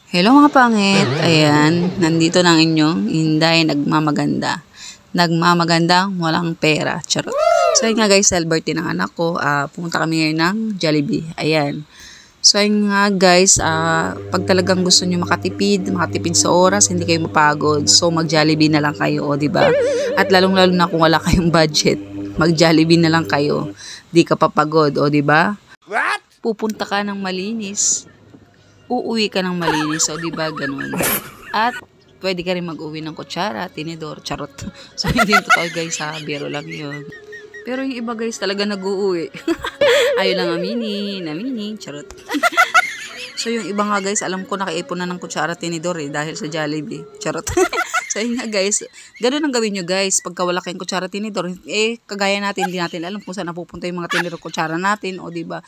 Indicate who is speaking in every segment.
Speaker 1: Hello mga pangit, ayan, nandito na ang inyong Inday nagmamaganda. Nagmamaganda, walang pera, charot. So ayun nga guys, celebrity ng anak ko, pumunta kami ngayon ng Jollibee, ayan. So ayun nga guys, pag talagang gusto nyo makatipid sa oras, hindi kayo mapagod, so mag Jollibee na lang kayo, o diba? At lalong lalo na kung wala kayong budget, mag Jollibee na lang kayo, di ka papagod, o diba? What? Pupunta ka ng malinis, uuwi ka ng malinis, o diba ganun. At pwede ka rin mag-uwi ng kutsara, tinidor, charot. So hindi yung totoo guys, biro lang yun. Pero yung iba guys talaga nag-uuwi. Ayaw lang aminin, charot. So yung iba nga guys, alam ko nakaipon na ng kutsara, tinidor dahil sa Jollibee, charot. So yun nga guys, ganun ang gawin nyo guys, pagka wala kayong kutsara, tinidor, kagaya natin, hindi natin alam kung saan napupunta yung mga tinidor, kutsara natin, o diba?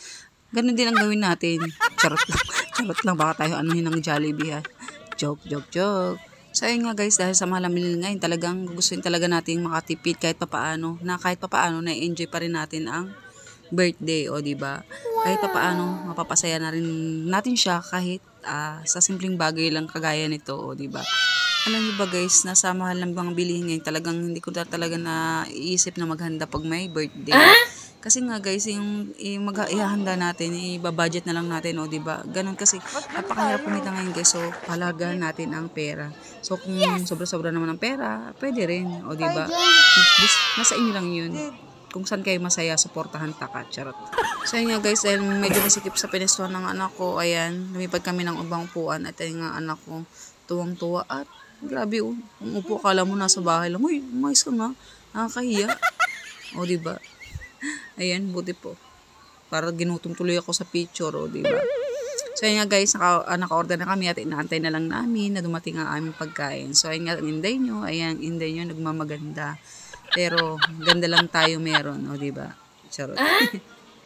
Speaker 1: Ganun din ang gawin natin. Charot lang. Charot lang. Baka tayo anuhin ng Jollibee ha. Joke. So ayun nga guys, dahil sa mahal na bilhin ngayon, talagang gusto talaga nating makatipid kahit papaano. Na kahit papaano, na-enjoy pa rin natin ang birthday, o diba? Kahit papaano, mapapasaya na rin natin siya kahit sa simpleng bagay lang kagaya nito, o diba? Alam niyo ba guys, nasa mahal ng mga bilihin ngayon, talagang hindi ko talaga naiisip na maghanda pag may birthday. Kasi nga guys, yung ihahanda natin, ibabudget na lang natin, o diba? Ganun kasi, napakahirap kumita ngayon guys, so palagaan natin ang pera. So kung sobra-sobra naman ang pera, pwede rin, o diba? Nasa inyo lang yun. Kung saan kayo masaya, supportahan taka, charot. So yun nga guys, dahil medyo masikip sa pinestuhan ng anak ko, ayan, lumipad kami ng ubang upuan, at yung anak ko, tuwang-tuwa, at grabe umupo, akala mo nasa bahay lang, uy, umayos ka nga, nakakahiya, o diba? Ayan, buti po. Para ginutom tuloy ako sa picture, o diba? So, ayan nga guys, naka-order na kami at inaantay na lang namin na dumating ang aming pagkain. So, ayan nga, inday nyo, nagmamaganda. Pero, ganda lang tayo meron, o diba? Charot.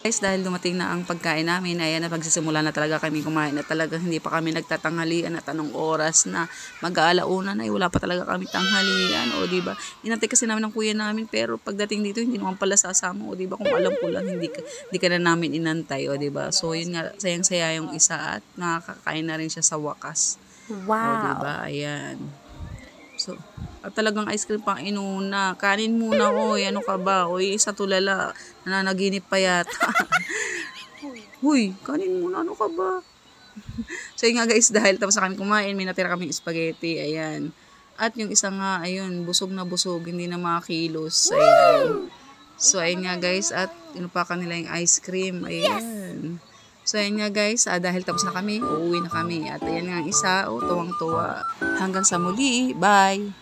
Speaker 1: Guys, dahil dumating na ang pagkain namin, ayan na, pagsisimula na talaga kami kumain na talaga, hindi pa kami nagtatanghalian at anong oras na mag-aalauna na, wala pa talaga kami tanghalian, o diba? Inantay kasi namin ng kuya namin, pero pagdating dito, hindi naman pala sasama, o diba? Kung alam ko lang, hindi ka na namin inantay, o diba? So, yun nga, sayang-saya yung isa at nakakain na rin siya sa wakas. Wow! O diba? Ayan. So, at talagang ice cream pang inuna. Kanin muna, oy. Ano ka ba? Oy, isa tulala. Nananaginip pa yata. Uy, kanin muna. Ano ka ba? So, yun nga guys, dahil tapos na kami kumain, may natira kaming spaghetti. Ayan. At yung isa nga, ayun, busog na busog. Hindi na makakilos. Ayan. So, ayun nga guys, at inupakan nila yung ice cream. Ayan. So, ayan nga guys, dahil tapos na kami, uuwi na kami. At ayan nga isa, tuwang-tuwa. Hanggang sa muli, bye!